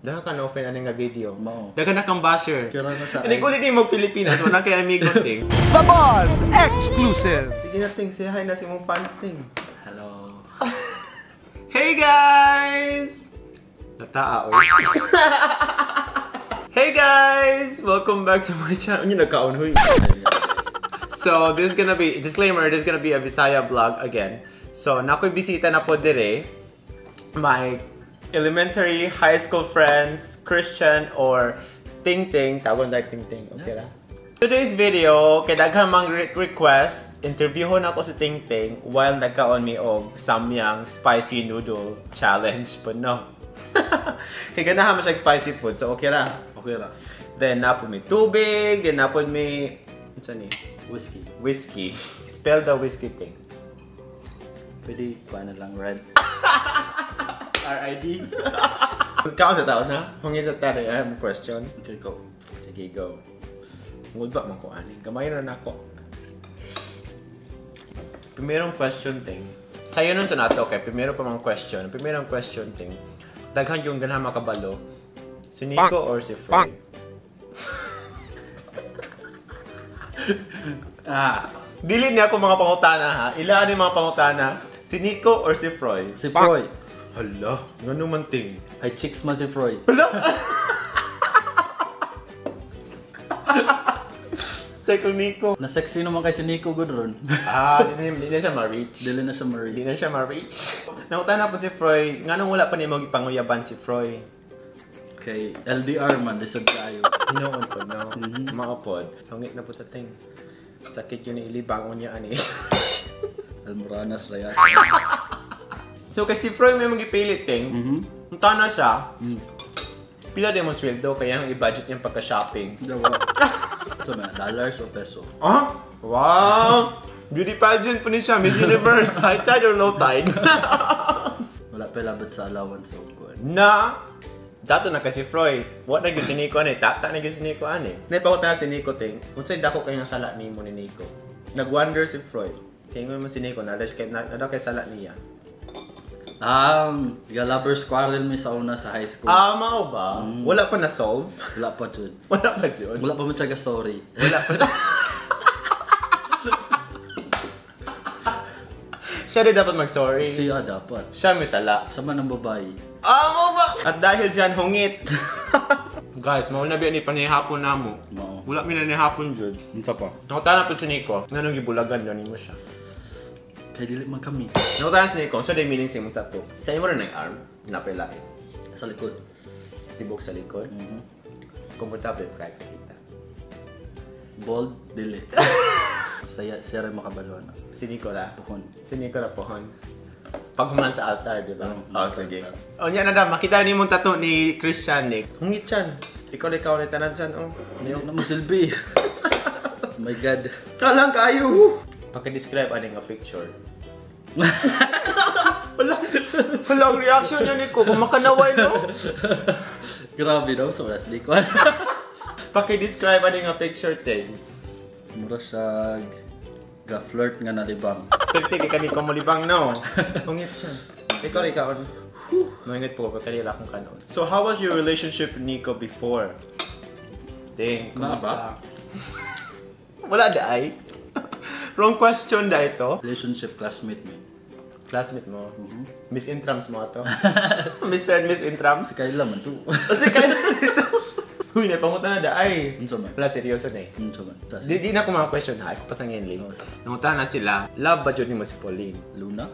Dahil ka na-open ano nga video. Mao. Dagan na kang basher. Kira na sa Hindi ko din mo Pilipinas. Wala kay amigo ting. The Buzz Exclusive! Sige na ting. Say hi na si mong fans ting. Hello. Hey guys! Nataa oy. Hey guys! Welcome back to my channel. Yung nagkaon huy. So, this is gonna be, disclaimer, this is gonna be a Visaya vlog again. So, nako'y bisita na po dire. My elementary, high school friends, Christian, or Ting Ting. Tawag na Ting Ting. Okay ra? Today's video, kay daghang mang request, interviewon ako si Ting Ting while nagkaon mi og samyang spicy noodle challenge po, no? Kaya ganahan mo siya spicy food, so okay ra? Okay ra. Then, napod may tubig, then napod may... Ano ni? Whiskey. Whiskey. Spell the whiskey thing. Pwede pa na lang red. R.I.D. Kaon sa taon ha? Hungin sa taon, I have a question. Okay, go. Sige, go. Ngud ba man ko ani? Gamay na ako. Primerong question thing. Sayo nun sa nato, okay? Primero pa mga question. Primerong question thing. Daghan yung ganahan makabalo. Si Nico or si Froy? Dili niya ako mga pangutana ha. Ilaan yung mga pangutana. Si Nico or si Froy? Si Froy. Hala, ngano man ting? Ay chicks man si Froy. Hala! Teko Nico. Na sexy naman kay si Nico Gudron. Di na siya ma-reach. Dili na siya ma-reach. Di na siya ma-reach. Nangutana po si Froy, nganong wala pa niya mag-ipanguyaban si Froy? Kay LDR man, lisod kayo. Hinoon po, no? Maapod. Hangit na po tating. Sakit yun yung ilibangon niya, ani. Almoranas raya. So, kasi Froy may mag-ipilit, ting. Punta na siya. Pila din mo sweldo, kaya ang i-budget niyang pagka-shopping. Dawa. So, may dollars o peso? Ah? Wow! Beauty pageant po ni siya, Miss Universe. High tide or low tide? Wala pa labot sa allowance o kuwan. Na! Dato na kasi Froy. What na gid si Nico ani? Tata na gid si Nico ani. Naipakot na si Nico ting. Unsay dako kay nga sala nimo ni Nico. Nag-wonder si Froy. Tingnan mo si Nico na kay sala niya. Lovers quarrel mi sa una sa high school. Mao ba? Wala pa na solve. Wala pa jud. Wala pa jud. Wala pa mo tiyaga story. Wala pa. Siya rin dapat mag-sorry. Siya dapat. Siya may sala. Siya man ang babae. Mo ba? At dahil dyan, hungit. Guys, mauna biya ni panihapon na mo. Mao. Wala mi na nihapon jud. Unsa pa? Nakutana po si Nico. Nga nung gibulagan yun mo siya. Kay dili man kami. Nakutana si Nico. So, day meaning sa imong tattoo. Sa imo rin ang arm. Napilay. Sa likod. Tibok sa likod. Komportable kahit nakita. Bold, dili. Siya rin makabalo na. Si Nico na. Puhon. Si Nico na pohon. Paghuman sa altar, di ba? Sige. Altar. Yan na da. Makita ni mong tattoo ni Christian Nick. Hungit yan. Ikaw na tanan dyan. Ayaw na masilbi. Oh my God. Kalang kayo. Pagka-describe ano nga picture. Walang reaction niya Nico. Kung makanaway, no? Grabe daw sa wala silikon. Pagka-describe ano nga picture, Ting. Mura siya ga-flirt nga nalibang. Pagka ka Nico malibang, no? Hungit siya. Ikaw. Mahingit po, pagkalila akong kanon. So, how was your relationship with Nico before? Ting, kumusta? Wala da ay. Wrong question da ito. Relationship classmate me. Classmate mo? Miss Intrams mo ito? Mr. and Miss Intrams? Si Kayla man to. Si Kayla ito. Uy, napangutan na da ay. Unsa man? Wala, seryoso na eh. Unsa man? Di na ako mga question ha. Ako pasangin link. Nangutan na sila. Love ba dyan mo si Pauline? Luna?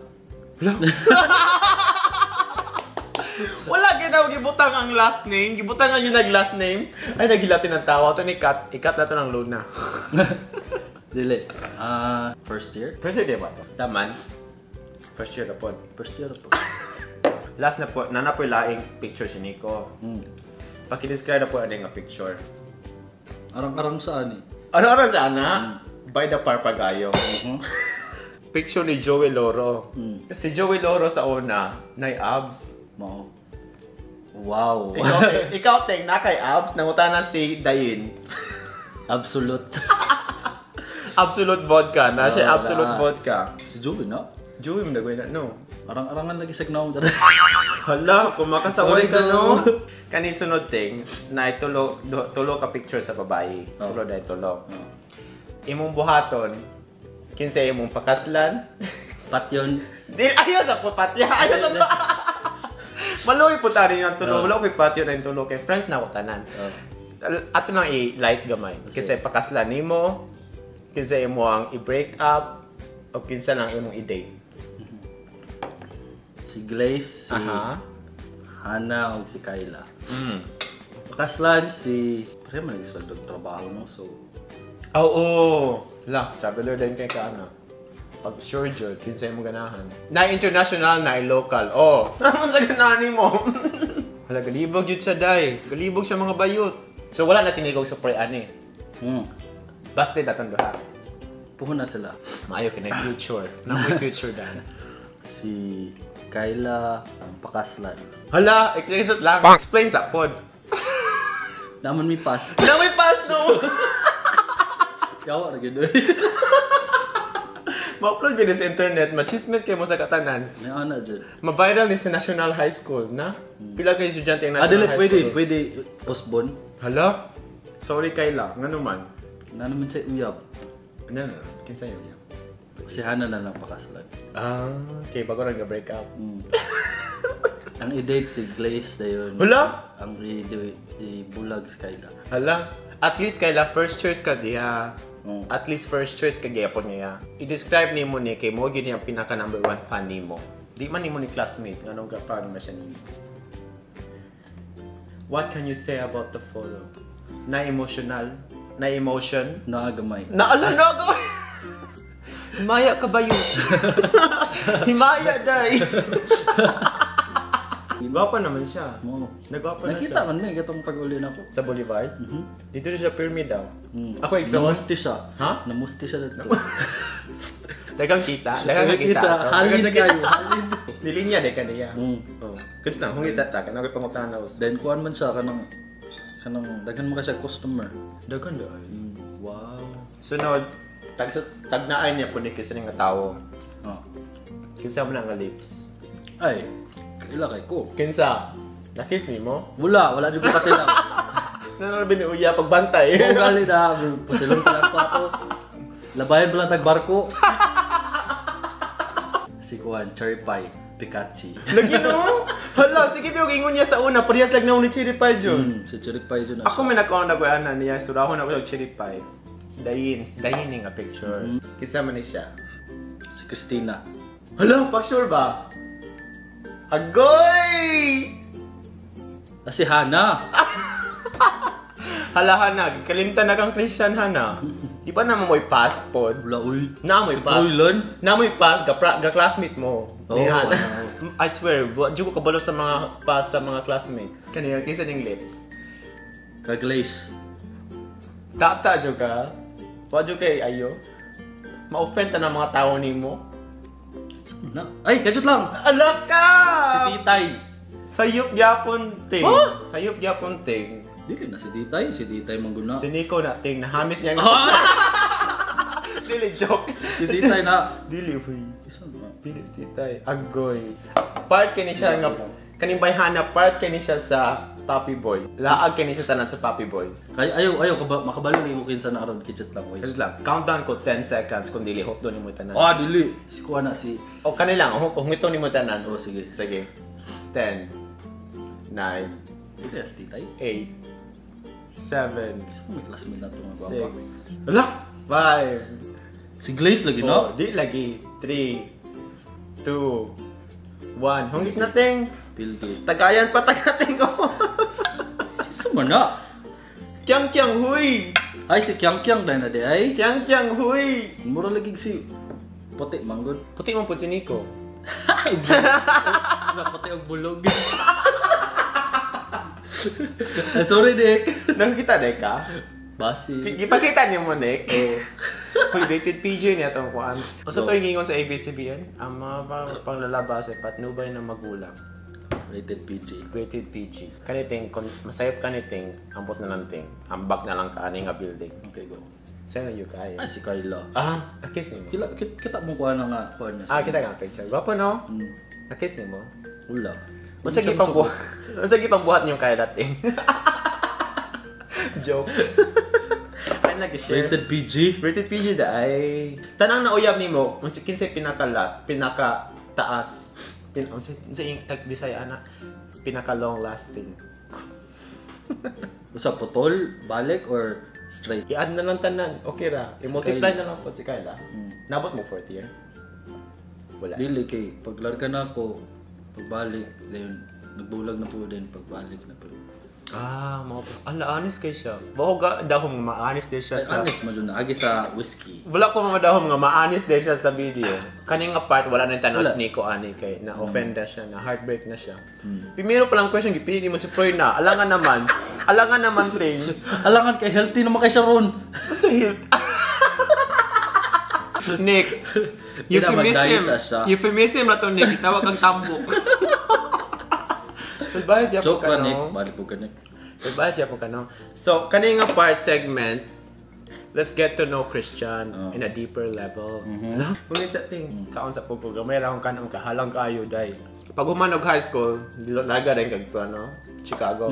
Wala ginaw gibutang ang last name. Gibutang ang yung nag-last name. Ay, nagilatin ang tawa. Ito ni Kat. Ikat na ito ng Luna. Dili. First year? First year ba ito? Taman. First year na po. First year po. Last na po. Nana po yung laing picture si Nico. Paki-describe na po ano yung picture. Arang-arang saan eh? Ano sana? By the Parpagayo. Picture ni Joey Loro. Si Joey Loro sa una, na abs. Mao. Wow. Ikaw Teng, na kay abs, nangutana si Dayin. Absolute. Absolute vodka. Na siya absolute vodka. Si Joey, no? Joey mo nagawin na, no? Arang-arangan lagi siya gnaw. Hala, kung makasaway ka Sorry, no. Kani sunod ting, na tulo ka picture sa babae. Tulo dahil tulo. Imong buhaton, kinsa imong pakaslan. Patyon. Di, ayaw sa patya, ayaw sa pa. Maluwi po tayo yung tulo. Wala ko patyo na yung tulo kay friends na ako tanan. Ato nang i-light gamay. Kasi pakaslan nimo, kinsa imo ang i-break up, o kinsa lang imong i-date. Si Glaze, si Hana, o si Kyla. Pakaslan, si... Pare man nag-isla trabaho mo, so... Oo! Wala, traveler din kay Kana. Pag sure jud, kinsa imong ganahan. Na international, na local. Oh, naman sa ganahan mo. Hala, galibog yun siya, day. Galibog sa mga bayot. So, wala na sinigog sa pre-ani. Basta tatanduha. Puho na sila. Maayo ka na future. Na may future dan. Si Kyla, ang Pakaslan. Hala, iklisot lang. Explain sa pod. Naman may pass. Na may pass, no? Yawa na gano'n. Ma-upload ba sa internet, machismis kayo mo sa katanan. May ana dyan. Ma-viral ni sa National High School, na? Pila kayo estudyante ang National Adili, High pwede, School? pwede. Osbon. Hala? Sorry, Kayla. Nga naman. Na naman siya uyab. Ano na? Kinsa yun? Si Hana na lang Pakaslan. Ah, okay. Bago rin ka-break up. Ang i-date si Glaze na yun. Hala? Ang i-bulag si Kyla. Hala? At least, Kayla, first choice ka diha. Oo. At least first choice ka gyapon niya. I-describe ni mo ni kay mo yun yung pinaka number 1 fan ni mo. Di man ni mo ni classmate. Anong ka-fan mo siya ni? What can you say about the photo? Na emotional? Na emotion? Naagamay. Naalala ko! Himaya ka ba yun? Himaya, day! Gwapa naman siya. Oo. Nagwapa na Nakita siya. man may gatong pag-uli na ako. Sa Boulevard? Dito siya pyramid daw. Ako Namusti siya. Ha? Namusti siya dito. Dagang kita. Dagang kita. Halid kayo. Halid. Nilinya de ka niya. Oh. Kuts lang, hungit sa ta. Kanang pangutanaw. Then kuan man siya kanang daghan mo ka siya customer. Dagan da. Wow. Sunod, tagnaan niya po ni kasi nga tao. Oh. Kinsa mo na nga lips. Ay, kaila kay ko. Kinsa? Nakis ni mo? Wala jud ko katilaw. Nanabi ni Uya pagbantay. Oo gali na, pasilong pa lang pa ako. Labayan pa lang tagbarko. Si Kuan, Cherry Pie, Pikachu. Lagi no? Hala, sige pero ingon niya sa una, parehas lang na ni Cherry Pie Jun. Si Cherry Pie dyan na Ako may nakaon na kuyanan niya, surahon na ko sa Cherry Pie. Si Dayin nga picture. Kinsa man ni siya? Si Christina. Hala, pag sure ba? Agoy! Si Hana. Hala, Hana, kalimtan na kang Christian, Hana. Di ba naman mo'y passport? Wala uy. Na mo'y Si pass. Proylon. Na mo'y pass, ga-classmate mo. Oo, Ni Hana. ano. I swear, di ko kabalo sa mga pass sa mga classmate. Kaniya, kinsa ning lips. Kaglaze. Tata jo ka. Wadyo kay ayo. Ma-offend ta ng mga tao nimo. Na. Ay, kajut lang. Ala ka! Si Titay. Sayop gyapon ting. Huh? Sayop gyapon ting. Dili na si Titay. Si Titay mangguna. Si Nico na ting nahamis niya. Dili joke. Si Titay na. Dili huy. Isa na. Dili si Titay. Agoy. Part kani siya nga kaning bayhana part kani siya sa Papi Boy. Laag kani siya tanan sa Papi Boys. Ayaw makabalo ni ko kinsa na aron kitchet lang. Wait. Just lang, countdown ko 10 seconds kung dili hot doon mo tanan. Ah, dili. Si Kuan na si. O kanilang, kung ito ni mo tanan. Oh, sige. Sige. 10, 9, Dili na si Titay. 8, 7, Isa ko may classmate na ito nga guwapa. 6, ala, 5, Si Glaze lagi no? 4, di lagi, 3, 2, 1. Hungit na ting. Pildi. Tagayan pa tagating ko. Isa man na. Kyang kyang huy. Ay, si Kyang Kyang dahil na di ay. Kyang kyang huy. Mura lagi si Puti Manggod. Puti mo po si Nico. Sa puti ang bulog. Ay, sorry, Dick. Nang kita ka? Basi. Ipakita niyo mo, Nick. Uy, rated PG niya itong kuhan. O sa ito yung ingon sa ABCBN, ang mga panglalabas ay patnubay ng magulang. Rated PG. Rated PG. Kaniting, masayap kaniting, ambot na nanting. Ambak na lang kaani nga building. Okay, go. Saan na yung kaya? Ay, si Kyla. Nakis ni mo? Kita mo kuha na nga kuha niya. Kita nga picture. Gwapo no? Hmm. Nakis ni mo? Wala. Unsa gipangbuhat niyo kay dating? Jokes. Ay nag-share. Rated PG. Rated PG da ay. Tanang nauyab nimo, unsa kinsay pinaka taas. Unsa yung tag Bisaya ana? Pinaka long lasting. Usa putol, balik or straight? I-add na lang tanan. Okay ra. I-multiply na lang po si Kayla. Nabot mo 4th year? Wala. Dili kay paglarga na ako, pagbalik, then nagbulag na po din pagbalik na po. Ala, honest kay siya. Bako dahom nga ma-honest din siya sa... Honest mo dun, agi sa whiskey. Wala ko mga dahom nga ma-honest din siya sa video. Kaning nga part, wala nang tanos ni Nico ani kay na-offend na siya, na-heartbreak na siya. Primero pa lang question, gipili mo si Freud na. Alangan naman thing. Alangan kay healthy naman kay Sharon. What's a health? Nick, euphemism na to, Nick. Itawag kang tambok. Salbahe siya po Joke ka, Nick. no? Balik po ka, Nick. Salbahe siya po ka, no? So, kanina nga part segment, let's get to know Christian in a deeper level. Ngunit sa ting, kaon sa pupuga, may akong kanang kahalang kayo, day. Pag humanog high school, laga rin kag no? Chicago.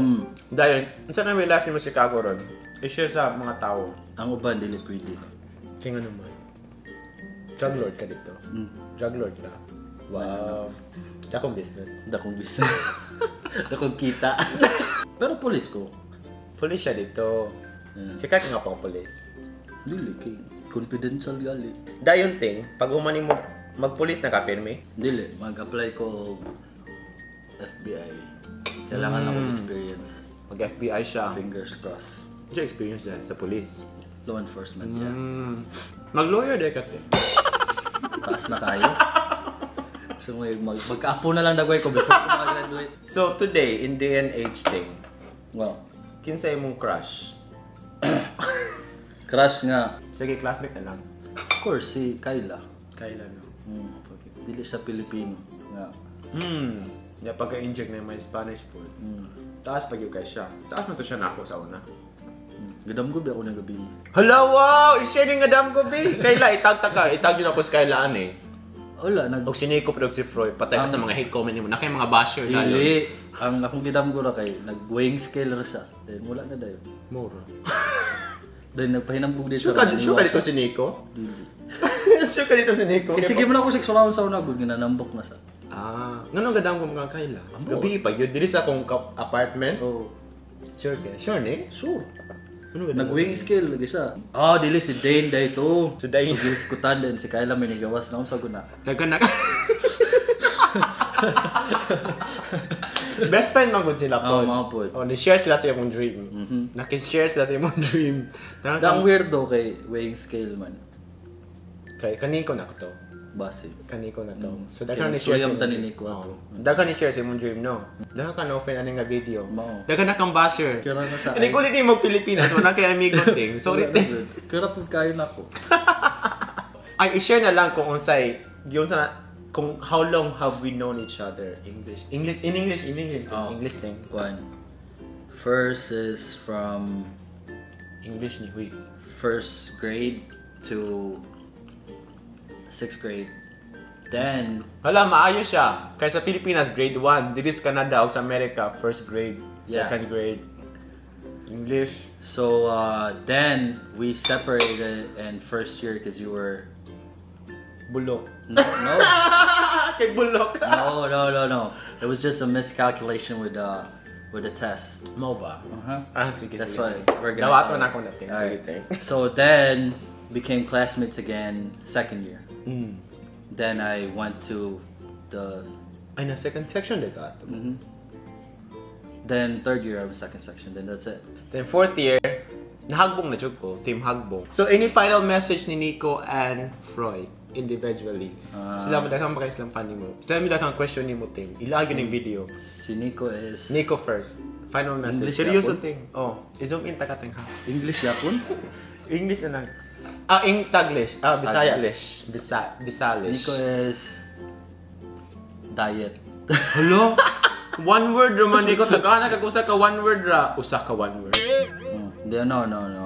Dahil, saan na may life ni mo Chicago ron? I-share sa mga tao. Ang uban, dili pwede. Kaya nga naman. Drug lord ka dito. Drug lord ka. Wow. Dakong business. Dakong bisa. Dakong kita. Pero police ko. Police siya dito. Sikat nga pang police. Dili kay confidential gali. Dayon ting, pag humani mo mag-police na ka pirmi? Dili, mag-apply ko FBI. Kailangan lang ng experience. Mag-FBI siya. Fingers crossed. Ano siya experience dyan sa police? Law enforcement, yeah. Mag-lawyer day ka te. Taas na tayo. So magka-apo na lang dagway ko before ko mag-graduate. So today, in day and age thing, Wow. kinsay mong crush? Crush nga. Sige, classmate na lang. Of course, si Kayla. Kayla, no? Dili siya Pilipino. Nga. Ya pagka-inject na may Spanish food. Taas pag yung kay siya. Taas mo to siya na ako sa una. Gadam ko ba ako ng gabi? Hala, wow! I-share yung gadam ko, be! Kayla, itag yun ako sa Kayla, eh. Wala, Og si Nico, pero si Freud, patay ka sa mga hate comment mo. Na kayo mga basher na yun. Dili. Ang akong gidam ko na kay, nag-weighing scale ra siya. Then wala na dayo. Mura. Then nagpahinambog dito Sure ka dito si Nico? Dili. Sure ka dito si Nico? Kasi sige mo na ako 6 rounds sa una, good ginanambok na sa. Ganun gadam ko mga Kayla. Gabi pa, yun dili sa akong apartment. Oh. Sure ka? Sure, Nick? Sure. Ano gadam? Nag-weighing scale lagi siya. Dili si Dane dahito. Si Dane. Pag-iskutan din si Kayla may nagawas na sa guna. Nagkanak. Best friend man gud sila po. Mga pod. Ni-share sila sa imong dream. Naki-share sila sa imong dream. Ang weirdo kay weighing scale man. Kay kaniko na to. Base. Kaniko na to. So Kaya daghan ni-share sa suyam tanin ko ato. Daghan ni-share sa imong dream, no? Daghan ka na-open ani nga video. Mao. Daghan na kang basher. Kira na sa. Hindi ko ulit mo Pilipinas, wala kay amigo ting. Sorry ting. Kira pud kayo na ko. Ay, i-share na lang kung unsay, kung how long have we known each other? English thing. One. First is from English ni Huy. first grade to 6th grade. Then, Hala, maayo siya. Kaya sa Pilipinas, grade 1. Dito sa Canada o sa America, first grade, Yeah. second grade. English. so then we separated in first year because you were Bulok. no Kay bulok. no. It was just a miscalculation with the test. Mo ba? Sige, That's sige. why Sige. we're gonna. Dawato na akong natin. Sige, Alright. ting. So then became classmates again second year. Then I went to the. Ay, na second section na ka. Then third year I was second section. Then that's it. Then fourth year, nahagbong na jud ko, team hagbong. So any final message ni Nico and Freud individually? Sila madakang pa kayo silang fan mo. Sila madakang question ni mo ting. Ilagay yung video. Si Nico is Nico first. Final message. English Seryoso yapon? ting. I-zoom in takating ha. English yapon. English na lang. Taglish. Bisaya-lish. Bisalish. Nico is diet. Hello? One word raman Nico. Tagana kag usa ka one word ra. Usa ka one word. No.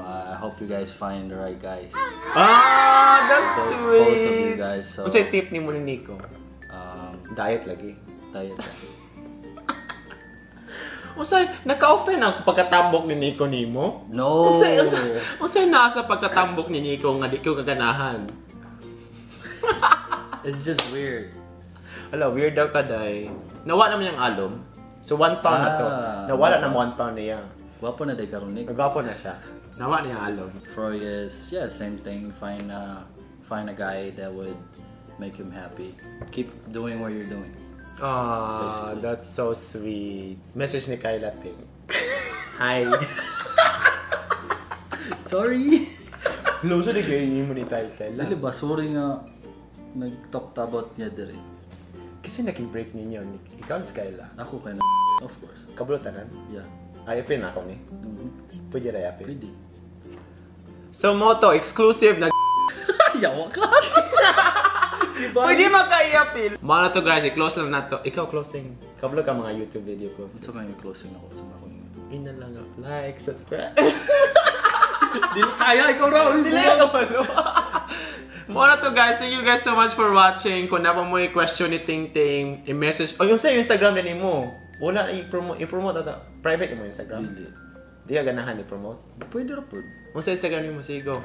I hope you guys find the right guys. That's Both of you sweet. guys. So Unsay tip ni mo ni Nico? um, Diet lagi. diet. Usay, naka-offend ang pagkatambok ni Nico nimo? No. Usay nasa pagkatambok ni Nico nga di ko kaganahan. It's just weird. Ala, weird daw ka, day. Nawa naman yung alom. So, 1 pound na to. Nawala na 1 pound niya. Gwapo na day karon ni. Nagwapo na siya. Nawa niya alom. Froy is, yeah, same thing. Find a guy that would make him happy. Keep doing what you're doing. Ah, that's so sweet. Message ni Kyla Ting. Hi. Sorry. Luso di kayo mo ni Kyla. Dili ba? Sorry nga. Nag-talk about niya dire. Kasi naging break ninyo. Ikaw ni Kyla. Ako kay of course. Kabulutanan? Yeah. Ayapin ako ni. Pwede rin ayapin. Pwede. So, Moto, exclusive na Yawa ka. pwede makaiyapin. Mga na to guys, i-close lang na to. Ikaw closing. Kablo ka mga YouTube video ko. So may closing ako sa mga Ina lang ako. Like, subscribe. Dili kaya ikaw raw. Dili ako palo. Mga na to guys, thank you guys so much for watching. Kung na pa mo i-question ni Ting Ting, i-message. O yung sa Instagram din mo. Wala i-promote ata. Private mo Instagram. Dili. Di ka ganahan i-promote. Pwede ra po. Kung sa Instagram mo, sige go.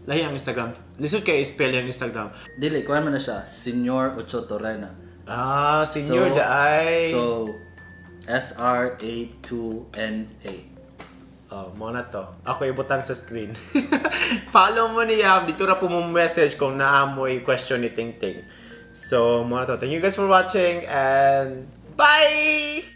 Lahi ang Instagram. Lisod kayo i-spell yung Instagram. Dili, kuhan mo na siya. Senyor Ocho Torrena. Ah, Senyor Daay. So, SR82NA. Oh, mo na to. Ako ibutang sa screen. Follow mo niya. Dito na po mo message kung naamoy question ni Ting Ting. So, mo na to. Thank you guys for watching and bye!